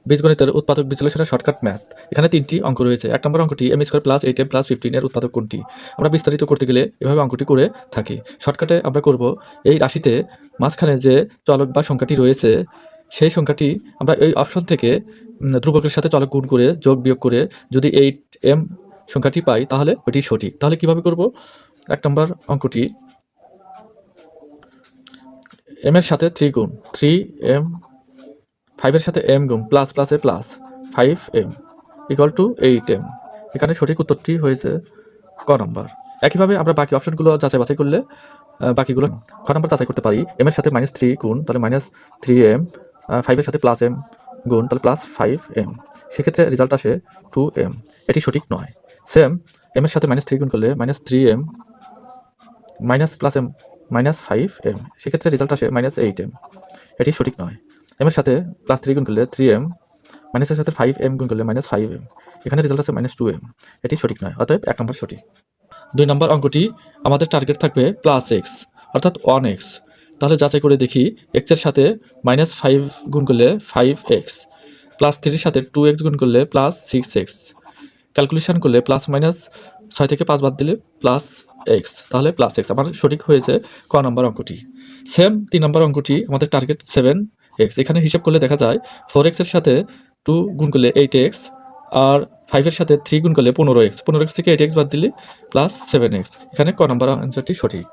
বীজগণিতের উৎপাদক বিশ্লেষণের shortcut math. এখানে 3টি অঙ্ক রয়েছে। 1 নম্বর অঙ্কটি m² + 8m + 15 এর উৎপাদক কোনটি? আমরা বিস্তারিত করতে গেলে এভাবে অঙ্কটি করে থাকি। শর্টকাটে আমরা করব, এই রাশিতে মাঝখানে যে চলক বা সংখ্যাটি রয়েছে সেই সংখ্যাটি আমরা এই অপশন থেকে ধ্রুবকের সাথে চলক গুণ করে যোগ বিয়োগ করে যদি 8m সংখ্যাটি পাই তাহলে ওইটি সঠিক। তাহলে কিভাবে করব? 1 নম্বর অঙ্কটি m এর সাথে 3 গুণ 3m, 5 এর সাথে m গুণ প্লাস প্লাসে প্লাস 5m = 8m। এখানে সঠিক উত্তরটি হয়েছে ক নম্বর। একইভাবে আমরা বাকি অপশনগুলো যাচাই বাছাই করলে বাকিগুলো খ নম্বর যাচাই করতে পারি। m এর সাথে -3 গুণ তাহলে -3m, 5 এর সাথে +m গুণ তাহলে +5m, সেক্ষেত্রে রেজাল্ট আসে 2m। এটি সঠিক নয়। সেম m এর সাথে -3 গুণ করলে -3m +m -5m, সেক্ষেত্রে রেজাল্ট আসে -8m। এটি সঠিক নয়। m এর সাথে +3 গুণ করলে 3m, মাইনাসের সাথে 5m গুণ করলে -5m, এখানে রেজাল্ট আছে -2m। এটি সঠিক নয়, অতএব 1 নম্বর সঠিক। 2 নম্বর অঙ্কটি আমাদের টার্গেট থাকবে +x অর্থাৎ 1x। তাহলে যাচাই করে দেখি, x এর সাথে -5 গুণ করলে 5x, +3 এর সাথে 2x গুণ করলে +6x, ক্যালকুলেশন করলে +-6 থেকে 5 বাদ দিলে +x, তাহলে +x আমার সঠিক হয়েছে ক নম্বর অঙ্কটি। সেম 3 নম্বর অঙ্কটি আমাদের টার্গেট 7x। এখানে হিসাব করলে দেখা যায় 4x এর সাথে 2 গুণ করলে 8x আর 5 এর সাথে 3 গুণ করলে 15x, 15x থেকে 8x বাদ দিলে +7x। এখানে ক নম্বর আনসারটি সঠিক।